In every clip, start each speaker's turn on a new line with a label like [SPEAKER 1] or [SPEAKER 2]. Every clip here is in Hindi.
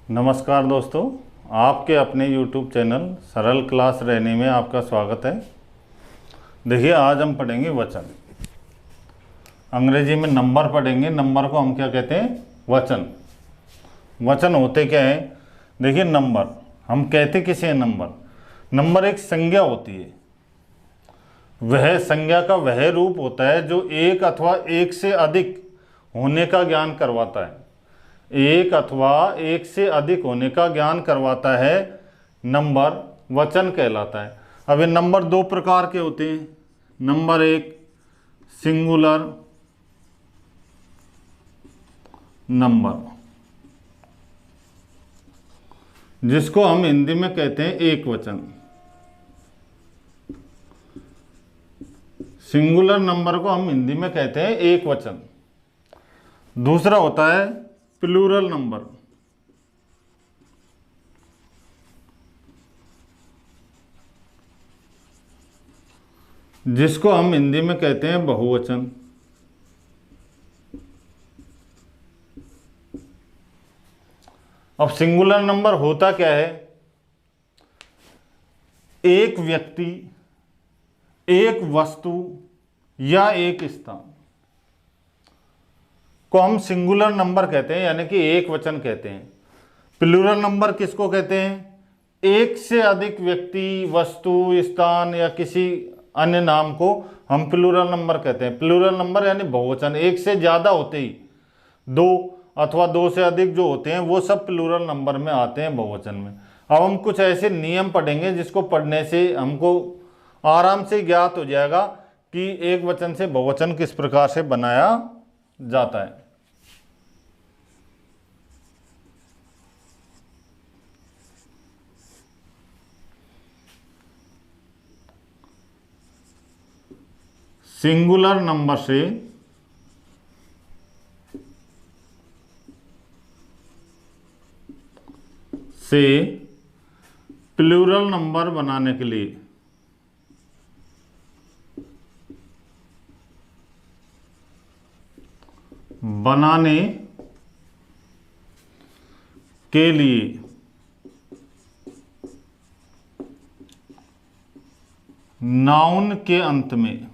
[SPEAKER 1] नमस्कार दोस्तों, आपके अपने YouTube चैनल सरल क्लास रहने में आपका स्वागत है। देखिए, आज हम पढ़ेंगे वचन। अंग्रेजी में नंबर पढ़ेंगे। नंबर को हम क्या कहते हैं? वचन। वचन होते क्या है? देखिए, नंबर हम कहते किसे हैं? नंबर एक संज्ञा होती है। वह संज्ञा का वह रूप होता है जो एक अथवा एक से अधिक होने का ज्ञान करवाता है। एक अथवा एक से अधिक होने का ज्ञान करवाता है, नंबर वचन कहलाता है। अब ये नंबर दो प्रकार के होते हैं। नंबर एक सिंगुलर नंबर, जिसको हम हिंदी में कहते हैं एक वचन। सिंगुलर नंबर को हम हिंदी में कहते हैं एक वचन। दूसरा होता है प्लूरल नंबर, जिसको हम हिंदी में कहते हैं बहुवचन। अब सिंगुलर नंबर होता क्या है? एक व्यक्ति, एक वस्तु या एक स्थान को हम सिंगुलर नंबर कहते हैं, यानी कि एक वचन कहते हैं। प्लूरल नंबर किसको कहते हैं? एक से अधिक व्यक्ति, वस्तु, स्थान या किसी अन्य नाम को हम प्लूरल नंबर कहते हैं। प्लूरल नंबर यानी बहुवचन। एक से ज़्यादा होते ही, दो अथवा दो से अधिक जो होते हैं वो सब प्लूरल नंबर में आते हैं, बहुवचन में। अब हम कुछ ऐसे नियम पढ़ेंगे जिसको पढ़ने से हमको आराम से ज्ञात हो जाएगा कि एक वचन से बहुवचन किस प्रकार से बनाया जाता है। सिंगुलर नंबर से प्लूरल नंबर बनाने के लिए नाउन के अंत में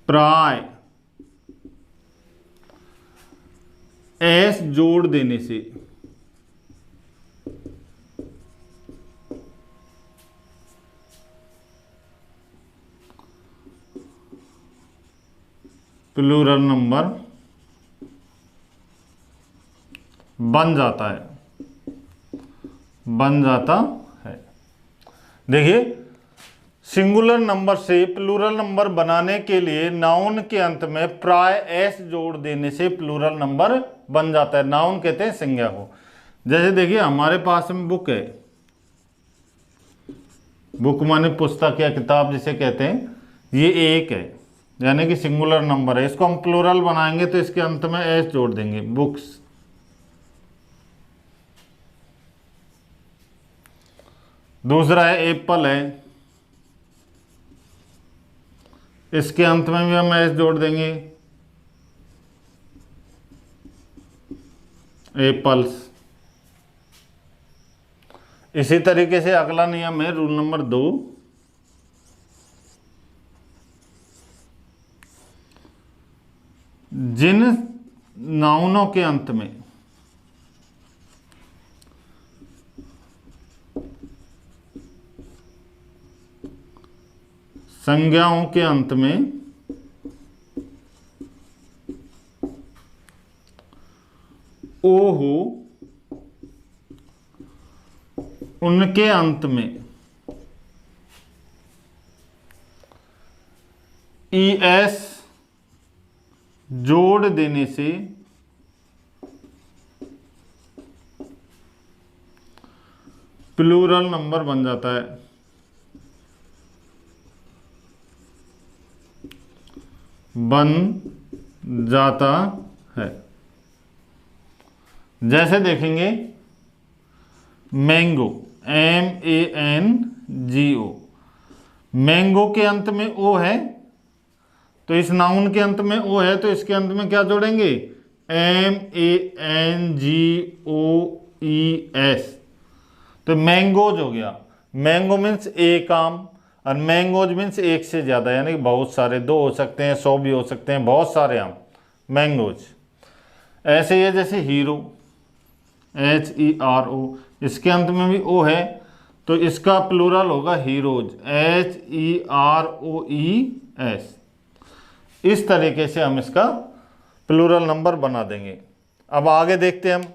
[SPEAKER 1] प्राय एस जोड़ देने से प्लूरल नंबर बन जाता है। देखिए, सिंगुलर नंबर से प्लूरल नंबर बनाने के लिए नाउन के अंत में प्राय एस जोड़ देने से प्लूरल नंबर बन जाता है। नाउन कहते हैं संज्ञा को। जैसे देखिए, हमारे पास में बुक है। बुक माने पुस्तक या किताब जिसे कहते हैं, ये एक है, यानी कि सिंगुलर नंबर है। इसको हम प्लूरल बनाएंगे तो इसके अंत में एस जोड़ देंगे, बुक्स। दूसरा है एप्पल है, इसके अंत में भी हम एस जोड़ देंगे, एप्पल्स। इसी तरीके से अगला नियम है, रूल नंबर 2। जिन नाउनों के अंत में संज्ञाओं के अंत में ओ हो, उनके अंत में ई एस जोड़ देने से प्लूरल नंबर बन जाता है। जैसे देखेंगे, मैंगो, MANGO, मैंगो के अंत में ओ है तो इस नाउन के अंत में ओ है तो इसके अंत में क्या जोड़ेंगे, MANGOES। तो मैंगोज हो गया। मैंगो मीन्स एक आम, और मैंगोज मीन्स एक से ज़्यादा, यानी कि बहुत सारे, 2 हो सकते हैं, 100 भी हो सकते हैं, बहुत सारे आम, मैंगोज। ऐसे ही है जैसे हीरो, HERO, इसके अंत में भी ओ है तो इसका प्लूरल होगा हीरोज, HEROES। इस तरीके से हम इसका प्लूरल नंबर बना देंगे। अब आगे देखते हैं हम,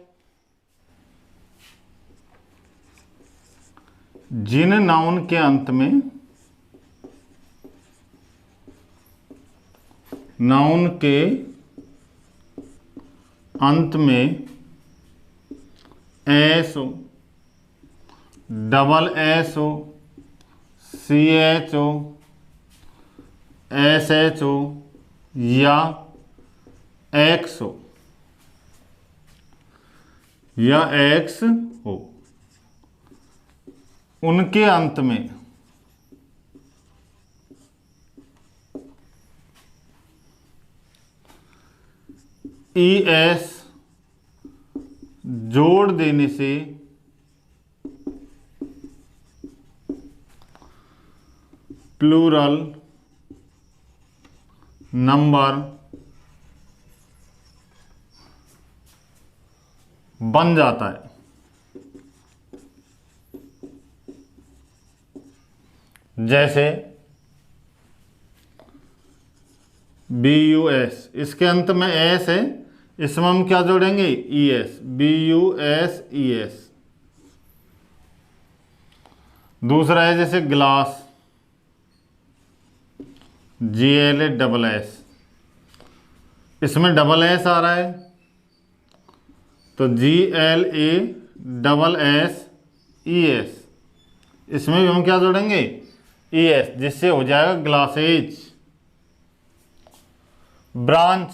[SPEAKER 1] जिन नाउन के अंत में, नाउन के अंत में एस हो, डबल एस हो, CH हो, SH हो या X हो, या X हो, उनके अंत में ES जोड़ देने से प्लूरल नंबर बन जाता है। जैसे BUS, इसके अंत में एस है, इसमें हम क्या जोड़ेंगे, ES, BUSES। दूसरा है जैसे ग्लास, GLASS, इसमें डबल एस आ रहा है तो GLASSES, इसमें भी हम क्या जोड़ेंगे, ES, जिससे हो जाएगा ग्लासेज। ब्रांच,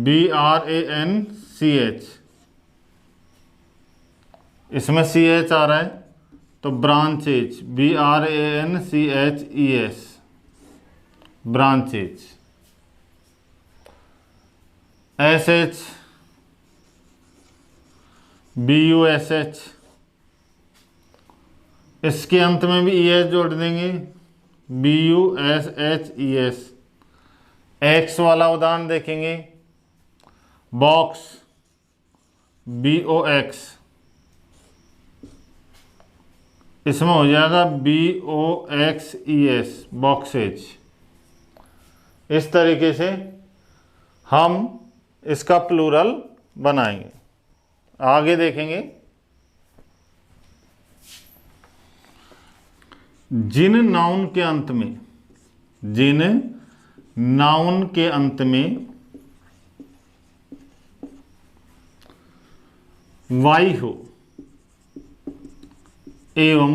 [SPEAKER 1] BRANCH, इसमें CH आ रहा है तो branches, BRANCHES, branches. SH, BUSH, इसके अंत में भी ES जोड़ देंगे, BUSHES। X वाला उदाहरण देखेंगे, बॉक्स, BOX, इसमें हो जाएगा BOXES, बॉक्सेज। इस तरीके से हम इसका प्लूरल बनाएंगे। आगे देखेंगे, जिन नाउन के अंत में, जिन नाउन के अंत में वाई हो एवं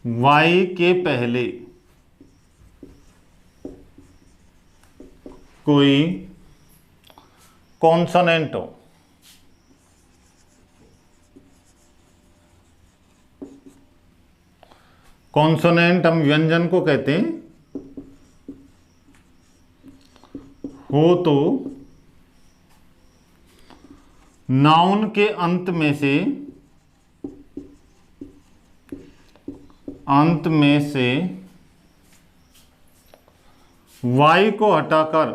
[SPEAKER 1] वाई के पहले कोई कॉन्सोनेंट हो, कॉन्सोनेंट हम व्यंजन को कहते हैं, हो तो नाउन के अंत में से वाई को हटाकर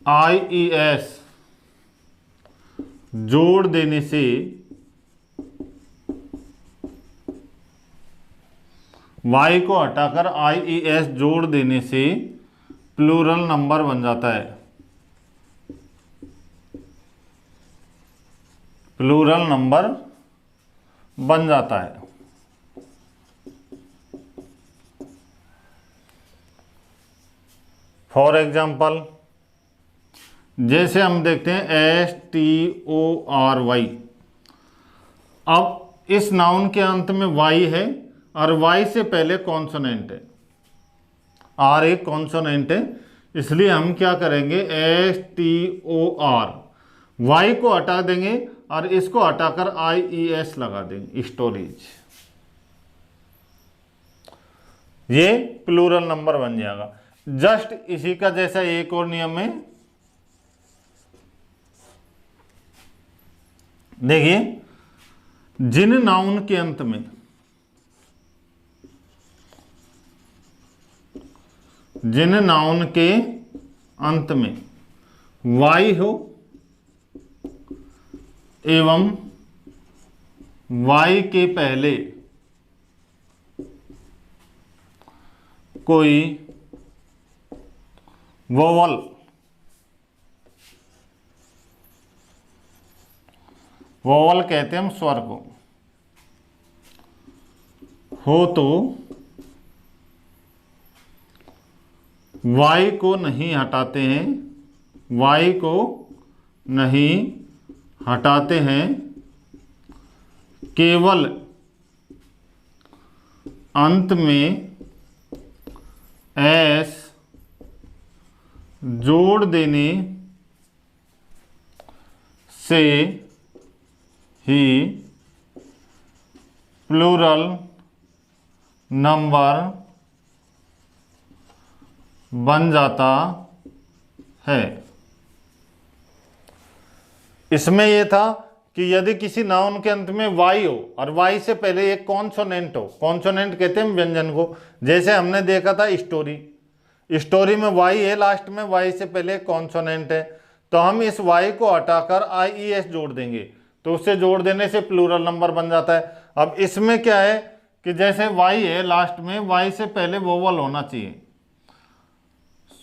[SPEAKER 1] IES जोड़ देने से y को हटाकर IES जोड़ देने से प्लूरल नंबर बन जाता है। प्लूरल नंबर बन जाता है। फॉर एग्जाम्पल, जैसे हम देखते हैं STORY। अब इस नाउन के अंत में y है और y से पहले कॉन्सोनेंट है, R एक कॉन्सोनेंट है, इसलिए हम क्या करेंगे, STOR, y को हटा देंगे और इसको हटाकर IES लगा देंगे, स्टोरेज। ये प्लूरल नंबर बन जाएगा। जस्ट इसी का जैसा एक और नियम है, देखिए, जिन नाउन के अंत में वाई हो एवं वाई के पहले कोई वोवल कहते हैं हम स्वर को, हो तो वाई को नहीं हटाते हैं, केवल अंत में एस जोड़ देने से ही प्लूरल नंबर बन जाता है। इसमें यह था कि यदि किसी नाउन के अंत में वाई हो और वाई से पहले एक कॉन्सोनेंट हो, कॉन्सोनेंट कहते हैं व्यंजन को, जैसे हमने देखा था स्टोरी में वाई है, लास्ट में वाई से पहले कॉन्सोनेंट है, तो हम इस वाई को हटाकर IES जोड़ देंगे, तो उससे जोड़ देने से प्लूरल नंबर बन जाता है। अब इसमें क्या है कि जैसे वाई है, लास्ट में वाई से पहले वोवल होना चाहिए,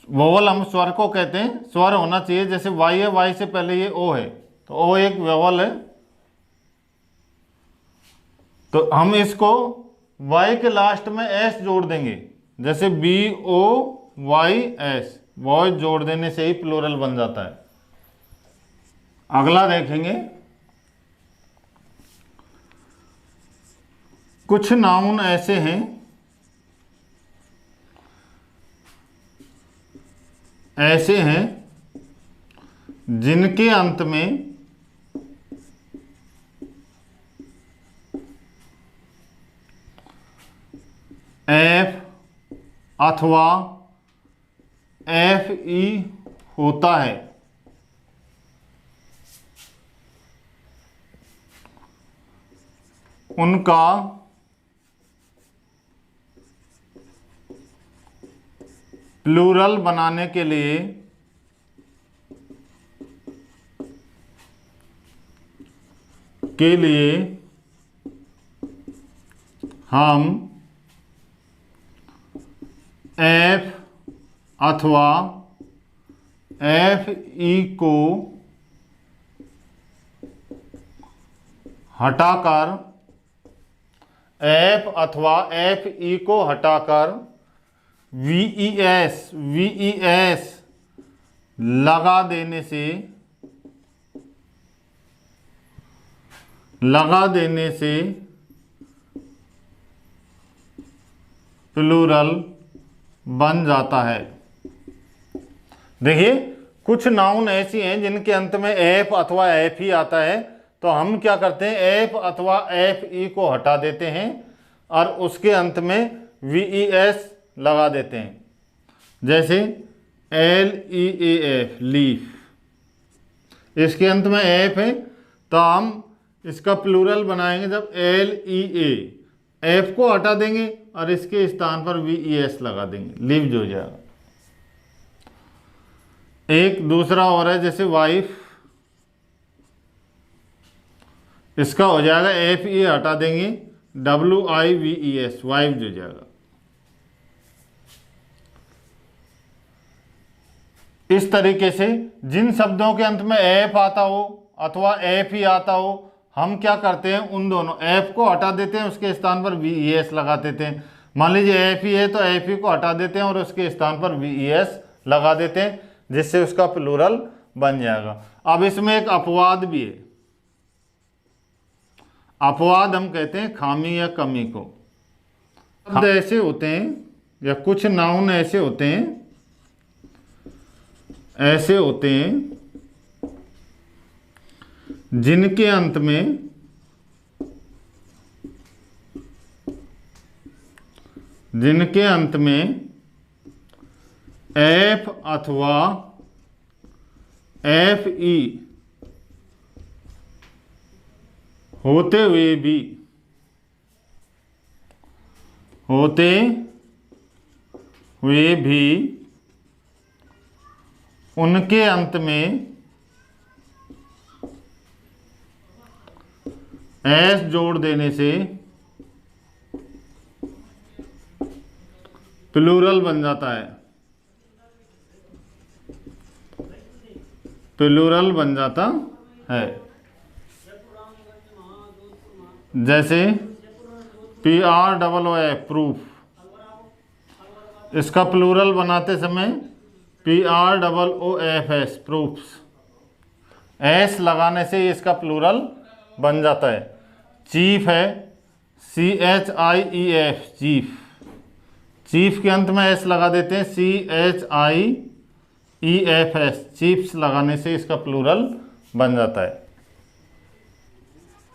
[SPEAKER 1] वोवल हम स्वर को कहते हैं, स्वर होना चाहिए। जैसे वाई है, वाई से पहले ये ओ है, तो ओ एक वोवल है, तो हम इसको वाई के लास्ट में एस जोड़ देंगे, जैसे BOYS, वॉइस जोड़ देने से ही प्लूरल बन जाता है। अगला देखेंगे, कुछ नाउन ऐसे हैं जिनके अंत में F अथवा FE होता है, उनका प्लूरल बनाने के लिए हम F अथवा FE को हटाकर VES लगा देने से प्लूरल बन जाता है। देखिए, कुछ नाउन ऐसी हैं जिनके अंत में F अथवा FE आता है, तो हम क्या करते हैं, F अथवा FE को हटा देते हैं और उसके अंत में VES लगा देते हैं। जैसे LEAF, लीफ, इसके अंत में F है, तो हम इसका प्लूरल बनाएंगे जब LEA, F को हटा देंगे और इसके स्थान पर VES लगा देंगे, लीव जो हो जाएगा। एक दूसरा और है, जैसे वाइफ, इसका हो जाएगा FE हटा देंगे, WIVES, वाइफ जो जाएगा। इस तरीके से जिन शब्दों के अंत में F आता हो अथवा FE आता हो, हम क्या करते हैं, उन दोनों F को हटा देते हैं, उसके स्थान पर VES लगा देते हैं। मान लीजिए FE है तो FE को हटा देते हैं और उसके स्थान पर VES लगा देते हैं, जिससे उसका प्लूरल बन जाएगा। अब इसमें एक अपवाद भी है। अपवाद हम कहते हैं खामी या कमी को। शब्द ऐसे होते हैं या कुछ नाउन ऐसे होते हैं जिनके अंत में एफ अथवा एफ ई होते हुए भी उनके अंत में एस जोड़ देने से प्लूरल बन जाता है। प्लूरल बन जाता है। जैसे PROOF प्रूफ, इसका प्लूरल बनाते समय PROOFS प्रूफ्स, एस लगाने से इसका प्लूरल बन जाता है। चीफ है CHIEF चीफ, चीफ के अंत में एस लगा देते हैं CHIEFS चीफ्स लगाने से इसका प्लूरल बन जाता है।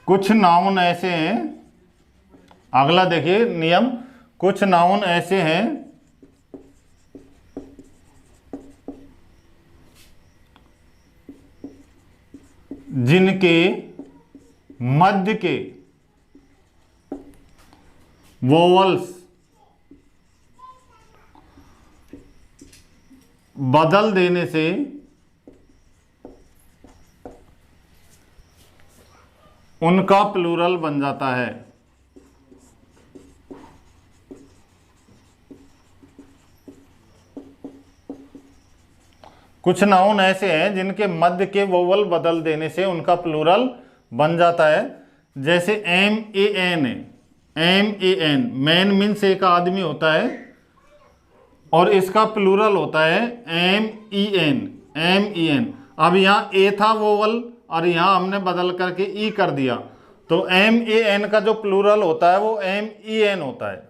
[SPEAKER 1] कुछ नाउन ऐसे हैं, अगला देखिए नियम, कुछ नाउन ऐसे हैं जिनके मध्य के वोवल्स बदल देने से उनका प्लूरल बन जाता है। कुछ नाउन ऐसे हैं जिनके मध्य के वोवल बदल देने से उनका प्लूरल बन जाता है। जैसे MAN है, MAN, मैन मीन्स एक आदमी होता है और इसका प्लूरल होता है MEN। अब यहाँ ए था वोवल और यहाँ हमने बदल करके ई कर दिया, तो MAN का जो प्लूरल होता है वो MEN होता है।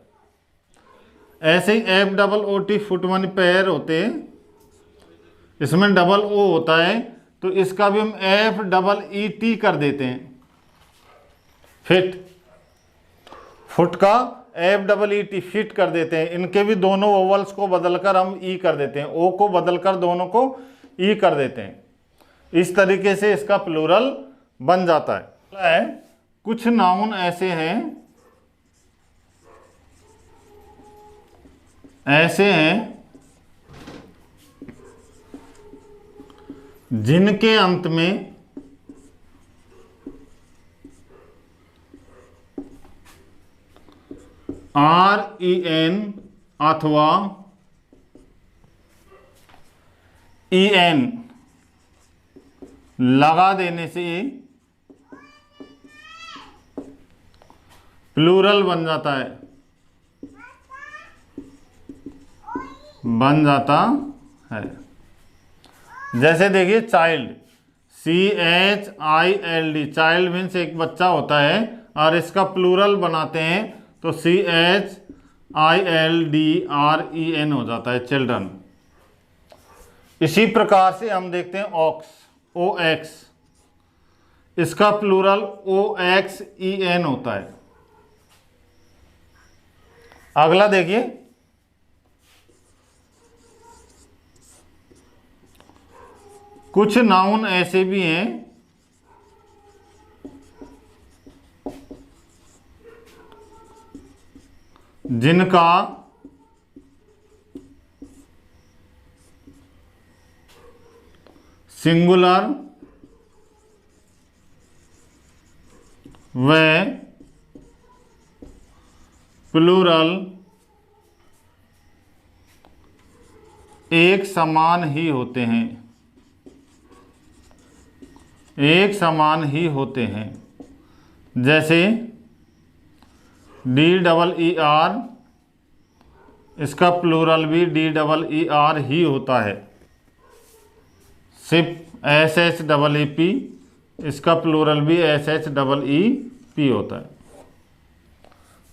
[SPEAKER 1] ऐसे ही FOOT फुटवन पैर होते हैं, इसमें डबल ओ होता है, तो इसका भी हम FEET कर देते हैं। फिट, फुट का FEET फिट कर देते हैं। इनके भी दोनों ओवल्स को बदलकर हम ई कर देते हैं, ओ को बदलकर दोनों को ई कर देते हैं। इस तरीके से इसका प्लूरल बन जाता है। कुछ नाउन ऐसे हैं जिनके अंत में REN अथवा EN लगा देने से प्लूरल बन जाता है। जैसे देखिए चाइल्ड, CHILD, चाइल्ड मीन्स एक बच्चा होता है और इसका प्लूरल बनाते हैं तो CHILDREN हो जाता है, चिल्ड्रन। इसी प्रकार से हम देखते हैं OX, इसका प्लूरल OXEN होता है। अगला देखिए, कुछ नाउन ऐसे भी हैं जिनका सिंगुलर व प्लूरल एक समान ही होते हैं। जैसे DEER, इसका प्लूरल भी DEER ही होता है। शिप SHEEP, इसका प्लूरल भी SHEEP होता है।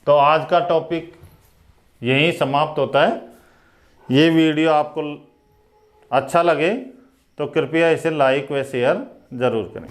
[SPEAKER 1] तो आज का टॉपिक यहीं समाप्त होता है। ये वीडियो आपको अच्छा लगे तो कृपया इसे लाइक व शेयर ज़रूर करें।